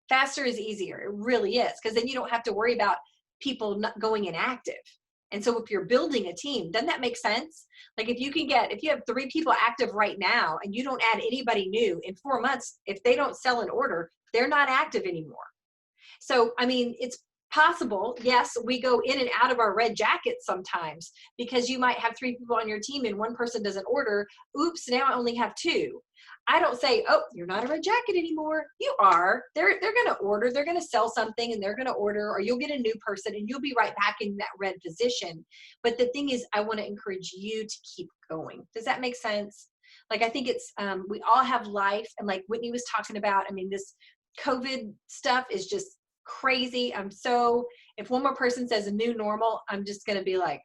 [SPEAKER 1] Faster is easier. It really is. Because then you don't have to worry about people not going inactive. And so if you're building a team, doesn't that make sense? Like if you have 3 people active right now and you don't add anybody new, in 4 months, if they don't sell an order, they're not active anymore. So, I mean, it's possible. Yes, we go in and out of our red jackets sometimes, because you might have 3 people on your team and 1 person doesn't order. Oops, now I only have 2. I don't say, oh, you're not a red jacket anymore. You are. They're going to order. They're going to sell something and they're going to order, or you'll get a new person and you'll be right back in that red position. But the thing is, I want to encourage you to keep going. Does that make sense? Like, I think it's, we all have life. And like Whitney was talking about, I mean, this COVID stuff is just crazy. If 1 more person says a new normal, I'm just going to be like,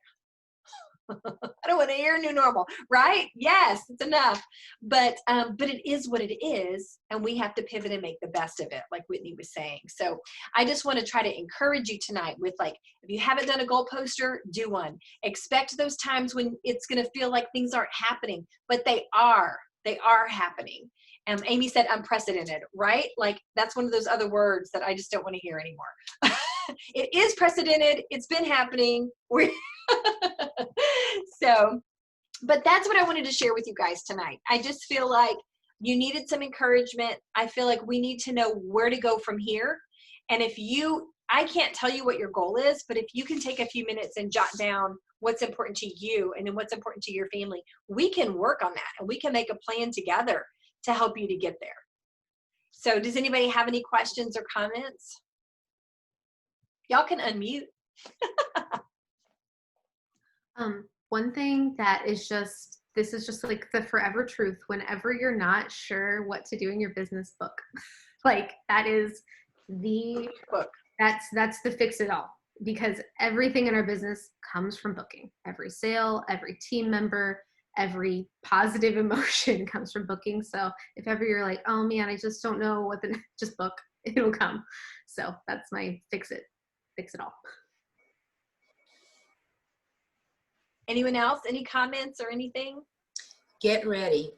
[SPEAKER 1] I don't want to hear new normal, right? Yes, it's enough. But it is what it is, and we have to pivot and make the best of it, like Whitney was saying. So I just want to try to encourage you tonight with, like, if you haven't done a goal poster, do one. Expect those times when it's going to feel like things aren't happening, but they are. They are happening. Amy said unprecedented, right? Like, that's one of those other words that I just don't want to hear anymore. It is precedented. It's been happening. So, but that's what I wanted to share with you guys tonight. I just feel like you needed some encouragement. I feel like we need to know where to go from here. And I can't tell you what your goal is, but if you can take a few minutes and jot down what's important to you and then what's important to your family, we can work on that and we can make a plan together to help you to get there. So does anybody have any questions or comments? Y'all can unmute.
[SPEAKER 2] One thing that is just, this is just like the forever truth. Whenever you're not sure what to do in your business, book. Like that is the
[SPEAKER 1] Book.
[SPEAKER 2] That's the fix it all, because everything in our business comes from booking. Every sale, every team member, every positive emotion comes from booking. So if ever you're like, oh man, I just don't know what just book, it'll come. So that's my fix it all.
[SPEAKER 1] Anyone else? Any comments or anything?
[SPEAKER 4] Get ready.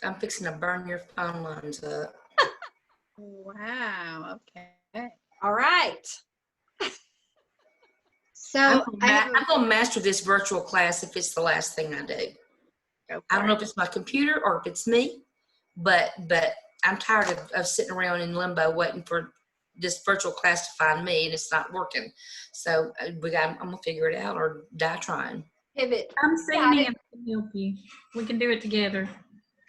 [SPEAKER 4] I'm fixing to burn your phone lines up.
[SPEAKER 3] Wow. Okay.
[SPEAKER 1] All right.
[SPEAKER 3] So
[SPEAKER 4] I'm
[SPEAKER 3] I have
[SPEAKER 4] going to master this virtual class if it's the last thing I do. I don't know if it's my computer or if it's me, but I'm tired of sitting around in limbo waiting for this virtual class to find me, and it's not working. So I'm going to figure it out or die trying.
[SPEAKER 1] Pivot.
[SPEAKER 6] Come see me and I can help you. We can do it together.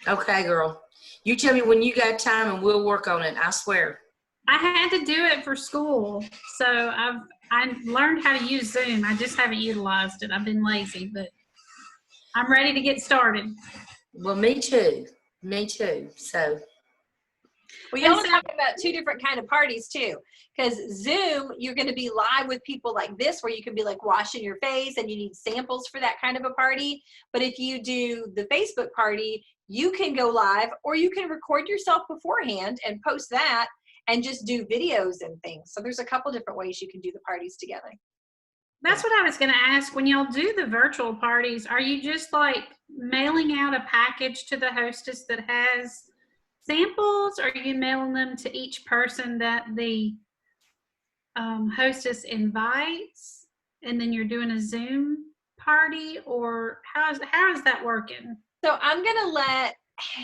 [SPEAKER 4] Okay, girl. You tell me when you got time and we'll work on it. I swear.
[SPEAKER 6] I had to do it for school, so I learned how to use Zoom. I just haven't utilized it. I've been lazy, but I'm ready to get started.
[SPEAKER 4] Well, me too. Me too. So.
[SPEAKER 1] Well, y'all are talking about two different kind of parties too, because Zoom, you're going to be live with people like this, where you can be like washing your face, and you need samples for that kind of a party. But if you do the Facebook party, you can go live, or you can record yourself beforehand and post that and just do videos and things. So there's a couple different ways you can do the parties together.
[SPEAKER 6] That's what I was going to ask. When y'all do the virtual parties, are you just like mailing out a package to the hostess that has samples, or are you mailing them to each person that the hostess invites, and then you're doing a Zoom party, or how is that working?
[SPEAKER 1] So I'm going to let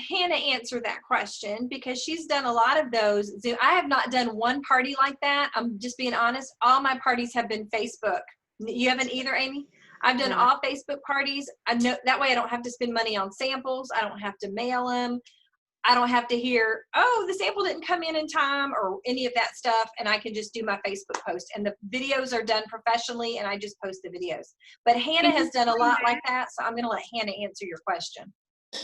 [SPEAKER 1] Hannah answer that question, because she's done a lot of those. I have not done one party like that. I'm just being honest. All my parties have been Facebook. You haven't either, Amy? I've done all Facebook parties. I know that way I don't have to spend money on samples. I don't have to mail them. I don't have to hear, oh, the sample didn't come in time, or any of that stuff. And I can just do my Facebook post, and the videos are done professionally, and I just post the videos. But Hannah has done a lot like that. So I'm going to let Hannah answer your question.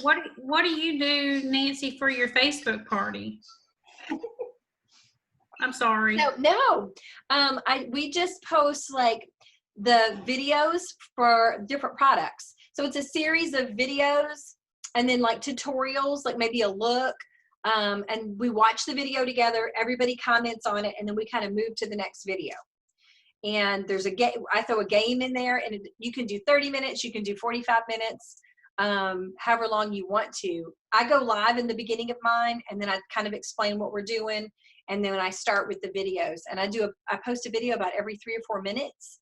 [SPEAKER 6] What do you do, Nancy, for your Facebook party? I'm sorry.
[SPEAKER 1] No. We just post like the videos for different products. So it's a series of videos, and then like tutorials, like maybe a look, and we watch the video together. Everybody comments on it, and then we kind of move to the next video. And there's a game. I throw a game in there, and you can do 30 minutes. You can do 45 minutes. However long you want to. I go live in the beginning of mine, and then I kind of explain what we're doing, and then I start with the videos. And I post a video about every 3 or 4 minutes,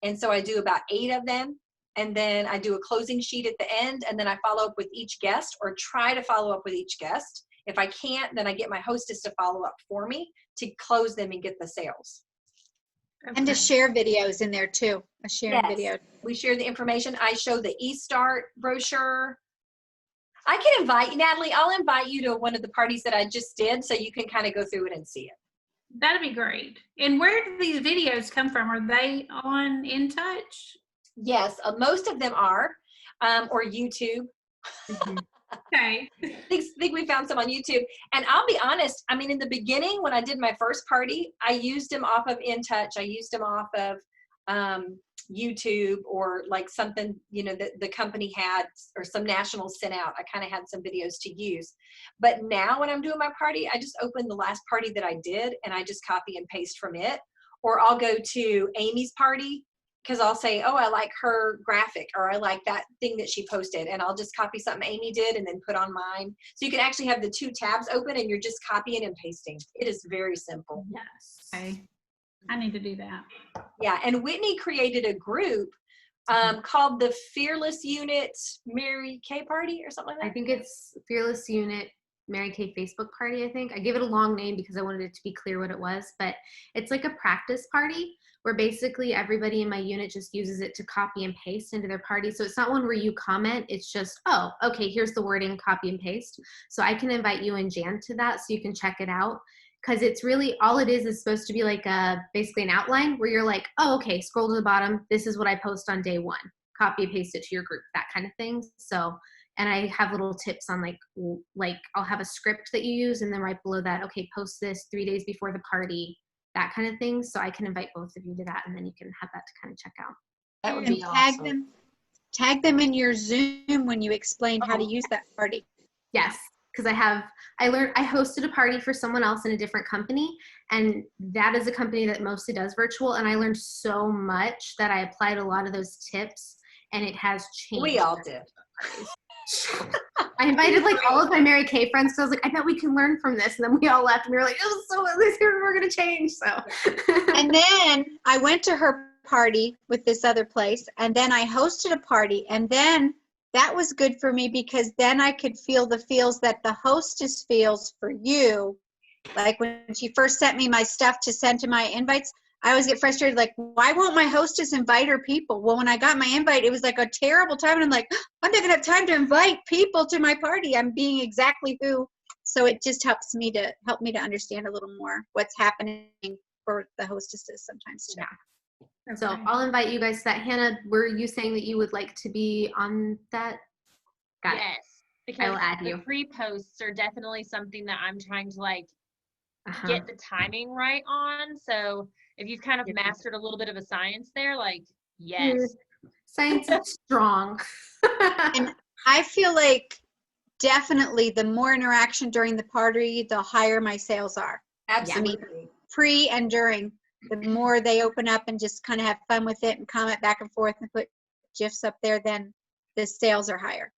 [SPEAKER 1] and so I do about 8 of them, and then I do a closing sheet at the end, and then I follow up with each guest, or try to follow up with each guest. If I can't, then I get my hostess to follow up for me to close them and get the sales.
[SPEAKER 3] and to share videos in there too. A sharing video.
[SPEAKER 1] We share the information. I show the eStart brochure. I can invite you, Natalie. I'll invite you to one of the parties that I just did, so you can kind of go through it and see it.
[SPEAKER 6] That'd be great. And where do these videos come from? Are they on In Touch?
[SPEAKER 1] Yes, most of them are, or YouTube.
[SPEAKER 6] Okay.
[SPEAKER 1] I think we found some on YouTube. And I'll be honest, I mean, in the beginning, when I did my first party, I used them off of In Touch. I used them off of YouTube, or like something, that the company had, or some nationals sent out. I kind of had some videos to use. But now when I'm doing my party, I just open the last party that I did, and I just copy and paste from it. Or I'll go to Amy's party, because I'll say, oh, I like her graphic, or I like that thing that she posted, and I'll just copy something Amy did and then put on mine. So you can actually have the 2 tabs open, and you're just copying and pasting. It is very simple.
[SPEAKER 6] Yes. Okay. I need to do that.
[SPEAKER 1] Yeah, and Whitney created a group called the Fearless Unit Mary Kay Party, or something like that.
[SPEAKER 2] I think it's Fearless Unit Mary Kay Facebook Party, I think. I gave it a long name because I wanted it to be clear what it was, but it's like a practice party where basically everybody in my unit just uses it to copy and paste into their party. So it's not one where you comment, it's just, oh, okay, here's the wording, copy and paste. So I can invite you and Jan to that so you can check it out. Because it's really, all it is supposed to be like basically an outline where you're like, oh, okay, scroll to the bottom. This is what I post on day 1. Copy and paste it to your group, that kind of thing. So, and I have little tips on like I'll have a script that you use, and then right below that, okay, post this 3 days before the party, that kind of thing. So I can invite both of you to that, and then you can have that to kind of check out.
[SPEAKER 4] That would
[SPEAKER 3] And
[SPEAKER 4] be awesome.
[SPEAKER 3] tag them in your Zoom when you explain how to use that party.
[SPEAKER 2] Yes, because I hosted a party for someone else in a different company, and that is a company that mostly does virtual, and I learned so much that I applied a lot of those tips, and it has changed.
[SPEAKER 1] We all did.
[SPEAKER 2] I invited like all of my Mary Kay friends because I was like, I bet we can learn from this, and then we all left, and we were like, it was so we're gonna change. So,
[SPEAKER 3] And then I went to her party with this other place, and then I hosted a party, and then that was good for me because then I could feel the feels that the hostess feels for you. Like when she first sent me my stuff to send to my invites, I always get frustrated, like, why won't my hostess invite her people? Well, when I got my invite, it was like a terrible time, and I'm like, I'm not gonna have time to invite people to my party. I'm being exactly who. So it just helps me to understand a little more what's happening for the hostesses sometimes too.
[SPEAKER 2] yeah. So I'll invite you guys to that. Hannah, were you saying that you would like to be on that? Got it.
[SPEAKER 5] Yes, because
[SPEAKER 2] I will add
[SPEAKER 5] the
[SPEAKER 2] you.
[SPEAKER 5] pre-posts are definitely something that I'm trying to like
[SPEAKER 2] Uh-huh.
[SPEAKER 5] get the timing right on. So if you've kind of
[SPEAKER 2] Yeah.
[SPEAKER 5] mastered a little bit of a science there, like, yes.
[SPEAKER 2] Science is strong.
[SPEAKER 3] And I feel like definitely the more interaction during the party, the higher my sales are.
[SPEAKER 1] Absolutely.
[SPEAKER 3] Pre and during, the more they open up and just kind of have fun with it and comment back and forth and put GIFs up there, then the sales are higher.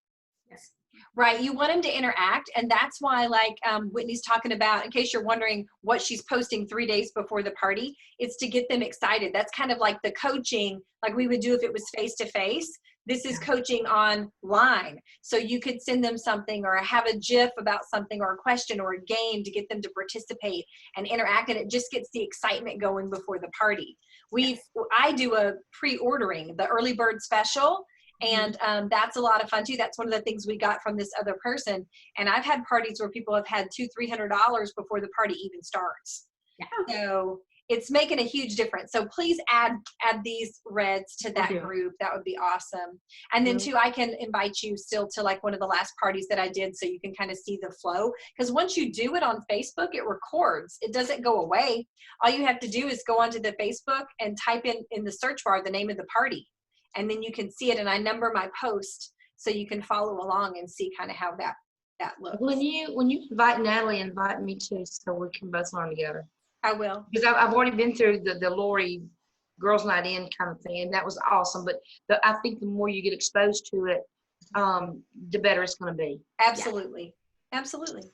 [SPEAKER 2] Yes.
[SPEAKER 1] Right, you want them to interact, and that's why, like Whitney's talking about, in case you're wondering what she's posting 3 days before the party, it's to get them excited. That's kind of like the coaching, like we would do if it was face-to-face. This is coaching online. So you could send them something or have a GIF about something or a question or a game to get them to participate and interact, and it just gets the excitement going before the party. I do a pre-ordering, the early bird special, and that's a lot of fun too. That's one of the things we got from this other person. And I've had parties where people have had $200-300 before the party even starts.
[SPEAKER 2] Yeah.
[SPEAKER 1] So it's making a huge difference. So please add these reds to that group. That would be awesome. And then too, I can invite you still to like one of the last parties that I did, so you can kind of see the flow. Because once you do it on Facebook, it records. It doesn't go away. All you have to do is go onto the Facebook and type in the search bar the name of the party. And then you can see it, and I number my post so you can follow along and see kind of how that looks.
[SPEAKER 4] When you invite Natalie, invite me too, so we can both learn together.
[SPEAKER 1] I will.
[SPEAKER 4] Because I've already been through the Lori Girls Night In kind of thing, and that was awesome. But I think the more you get exposed to it, the better it's going to be.
[SPEAKER 1] Absolutely. Yeah. Absolutely.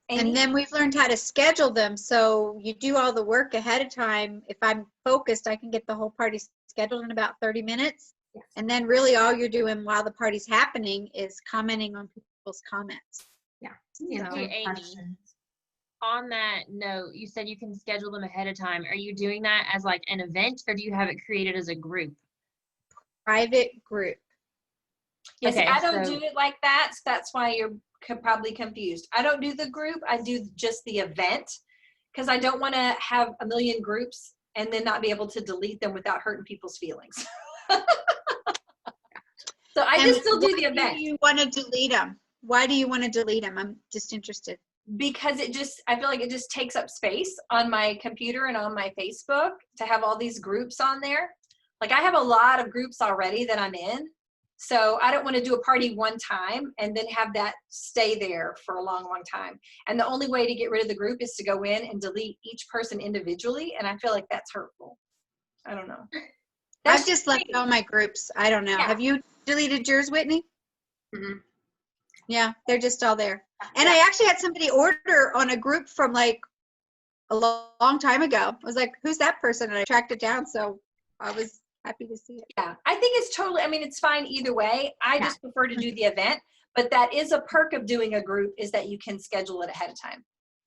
[SPEAKER 1] Amy?
[SPEAKER 3] And then we've learned how to schedule them. So you do all the work ahead of time. If I'm focused, I can get the whole party scheduled in about 30 minutes.
[SPEAKER 2] Yes.
[SPEAKER 3] And then really all you're doing while the party's happening is commenting on people's comments.
[SPEAKER 2] Yeah.
[SPEAKER 5] Okay, Amy, on that note, you said you can schedule them ahead of time. Are you doing that as like an event, or do you have it created as a group?
[SPEAKER 3] Private group.
[SPEAKER 1] Yes,
[SPEAKER 5] Okay,
[SPEAKER 1] I don't
[SPEAKER 5] so-
[SPEAKER 1] do it like that. So that's why you're probably confused. I don't do the group. I do just the event, because I don't want to have a million groups and then not be able to delete them without hurting people's feelings. So I just still do the event.
[SPEAKER 3] Why do you want to delete them? Why do you want to delete them? I'm just interested.
[SPEAKER 1] Because I feel like it just takes up space on my computer and on my Facebook to have all these groups on there. Like I have a lot of groups already that I'm in. So I don't want to do a party one time and then have that stay there for a long, long time. And the only way to get rid of the group is to go in and delete each person individually. And I feel like that's hurtful. I don't know.
[SPEAKER 3] I've just left all my groups. I don't know.
[SPEAKER 1] Yeah.
[SPEAKER 3] Have you deleted yours, Whitney?
[SPEAKER 2] Mm-hmm.
[SPEAKER 3] Yeah, they're just all there. And I actually had somebody order on a group from like a long time ago. I was like, who's that person? And I tracked it down. So I was happy to see it.
[SPEAKER 1] Yeah, I think it's totally, I mean, it's fine either way. I just prefer to do the event, but that is a perk of doing a group, is that you can schedule it ahead of time.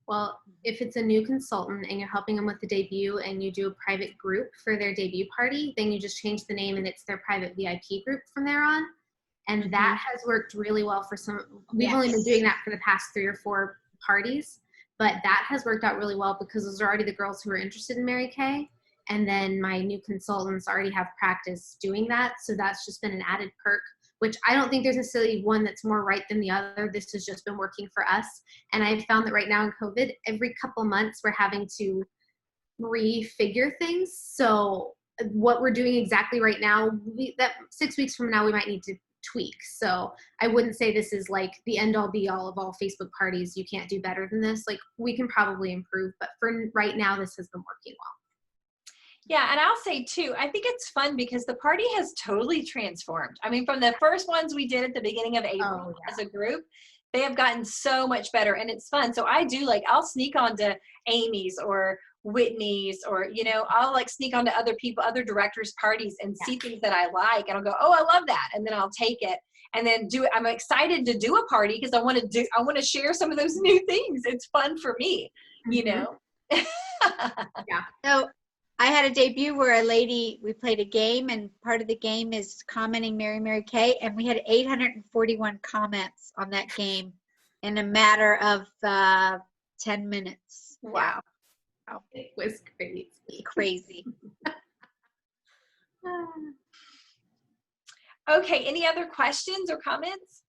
[SPEAKER 2] Well, if it's a new consultant and you're helping them with the debut and you do a private group for their debut party, then you just change the name and it's their private VIP group from there on. And that has worked really well for some. We've only been doing that for the past 3 or 4 parties, but that has worked out really well because those are already the girls who are interested in Mary Kay. And then my new consultants already have practice doing that. So that's just been an added perk, which I don't think there's necessarily one that's more right than the other. This has just been working for us. And I've found that right now in COVID, every couple months we're having to refigure things. So what we're doing exactly right now, that 6 weeks from now, we might need to tweak. So I wouldn't say this is like the end all be all of all Facebook parties. You can't do better than this. Like we can probably improve, but for right now, this has been working well.
[SPEAKER 1] Yeah, and I'll say too, I think it's fun because the party has totally transformed. I mean, from the first ones we did at the beginning of April as a group, they have gotten so much better and it's fun. So I do like, I'll sneak onto Amy's or Whitney's or, you know, I'll like sneak onto other people, other directors' parties and see things that I like. And I'll go, oh, I love that. And then I'll take it and then do it. I'm excited to do a party because I want to share some of those new things. It's fun for me, you know?
[SPEAKER 3] So I had a debut where we played a game and part of the game is commenting Mary Kay, and we had 841 comments on that game in a matter of 10 minutes.
[SPEAKER 1] Wow.
[SPEAKER 2] It was
[SPEAKER 3] Crazy.
[SPEAKER 1] Okay, any other questions or comments?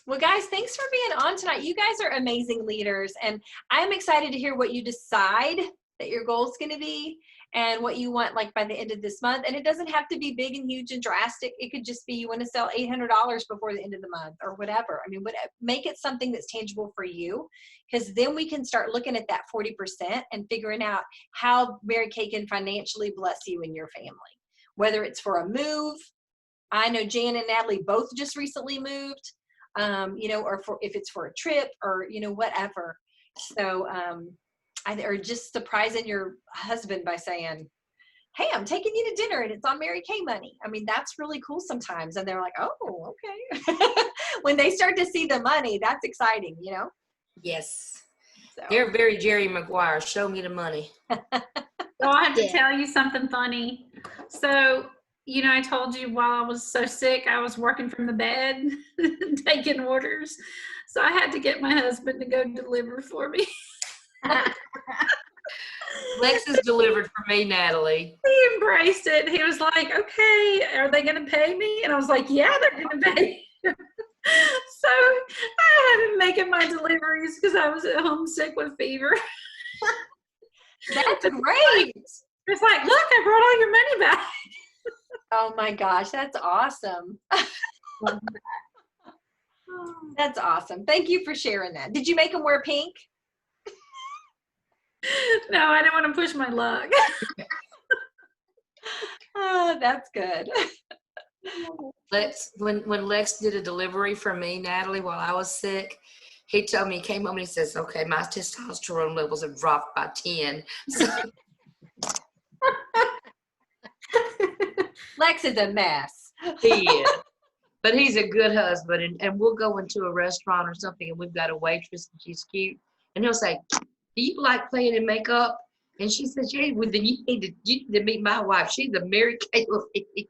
[SPEAKER 1] Well, guys, thanks for being on tonight. You guys are amazing leaders, and I'm excited to hear what you decide that your goal is going to be and what you want like by the end of this month. And it doesn't have to be big and huge and drastic. It could just be you want to sell $800 before the end of the month or whatever. I mean, make it something that's tangible for you, because then we can start looking at that 40% and figuring out how Mary Kay can financially bless you and your family, whether it's for a move. I know Jan and Natalie both just recently moved. You know, or if it's for a trip or, you know, whatever. So, or just surprising your husband by saying, hey, I'm taking you to dinner and it's on Mary Kay money. I mean, that's really cool sometimes. And they're like, oh, okay. When they start to see the money, that's exciting, you know?
[SPEAKER 4] Yes.
[SPEAKER 1] So.
[SPEAKER 4] They're very Jerry Maguire. Show me the money.
[SPEAKER 6] So I have to tell you something funny. So, you know, I told you while I was so sick, I was working from the bed, taking orders. So I had to get my husband to go deliver for me.
[SPEAKER 4] Lex is delivered for me, Natalie.
[SPEAKER 6] He embraced it. He was like, okay, are they going to pay me? And I was like, yeah, they're going to pay me. So I had him making my deliveries because I was at home sick with fever.
[SPEAKER 1] That's great.
[SPEAKER 6] It's like, look, I brought all your money back.
[SPEAKER 1] Oh my gosh, that's awesome. That's awesome. Thank you for sharing that. Did you make them wear pink?
[SPEAKER 6] No, I didn't want to push my luck.
[SPEAKER 1] Oh, that's good.
[SPEAKER 4] Lex, when Lex did a delivery for me, Natalie, while I was sick, he told me, he came home and he says, okay, my testosterone levels have dropped by 10. So,
[SPEAKER 1] Lex is a mess.
[SPEAKER 4] he is. But he's a good husband. And we'll go into a restaurant or something and we've got a waitress and she's cute. And he'll say, do you like playing in makeup? And she says, yeah, well, then you need to meet my wife. She's a Mary Kay lady.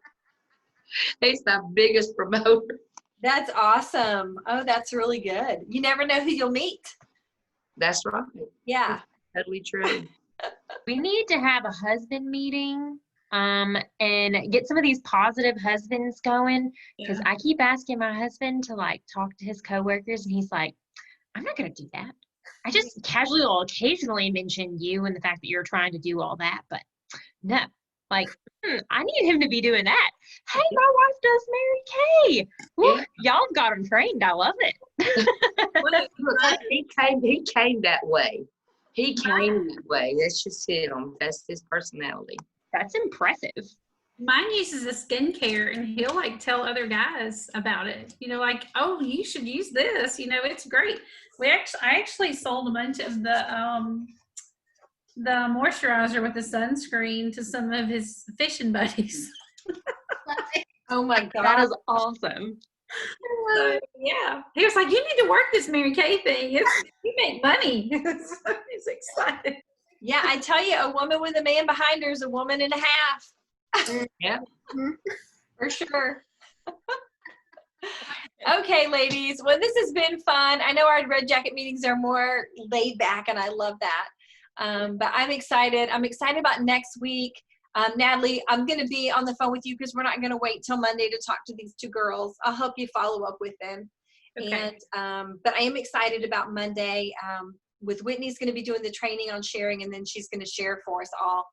[SPEAKER 4] He's the biggest promoter.
[SPEAKER 1] That's awesome. Oh, that's really good. You never know who you'll meet.
[SPEAKER 4] That's right.
[SPEAKER 1] Yeah.
[SPEAKER 4] That's totally true.
[SPEAKER 5] We need to have a husband meeting and get some of these positive husbands going, because I keep asking my husband to like talk to his coworkers and he's like, I'm not going to do that. I just casually will occasionally mention you and the fact that you're trying to do all that, but no, like, I need him to be doing that. Hey, my wife does Mary Kay. Woo, y'all got him trained. I love it.
[SPEAKER 4] Look, he came that way. He came that way. That's just him. That's his personality.
[SPEAKER 5] That's impressive.
[SPEAKER 6] Mine uses a skincare and he'll like tell other guys about it. You know, like, oh, you should use this. You know, it's great. I actually sold a bunch of the moisturizer with the sunscreen to some of his fishing buddies.
[SPEAKER 1] Oh my God.
[SPEAKER 5] That is awesome.
[SPEAKER 6] So, yeah. He was like, you need to work this Mary Kay thing. You make money. So he's excited.
[SPEAKER 1] Yeah, I tell you, a woman with a man behind her is a woman and a half.
[SPEAKER 4] Yeah.
[SPEAKER 1] For sure. Okay, ladies. Well, this has been fun. I know our Red Jacket meetings are more laid back, and I love that. But I'm excited. I'm excited about next week. Natalie, I'm going to be on the phone with you because we're not going to wait till Monday to talk to these two girls. I'll help you follow up with them.
[SPEAKER 6] Okay.
[SPEAKER 1] And but I am excited about Monday. With Whitney's going to be doing the training on sharing, and then she's going to share for us all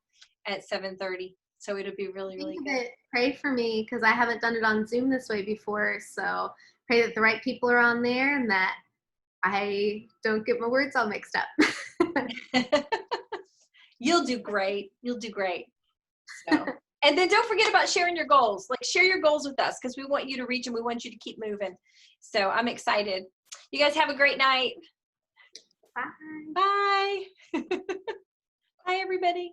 [SPEAKER 1] at 7:30. So it'll be really, really good.
[SPEAKER 2] Pray for me because I haven't done it on Zoom this way before. So pray that the right people are on there and that I don't get my words all mixed up.
[SPEAKER 1] You'll do great. You'll do great. So, and then don't forget about sharing your goals. Like, share your goals with us because we want you to reach and we want you to keep moving. So I'm excited. You guys have a great night.
[SPEAKER 2] Bye.
[SPEAKER 1] Bye. Bye, everybody.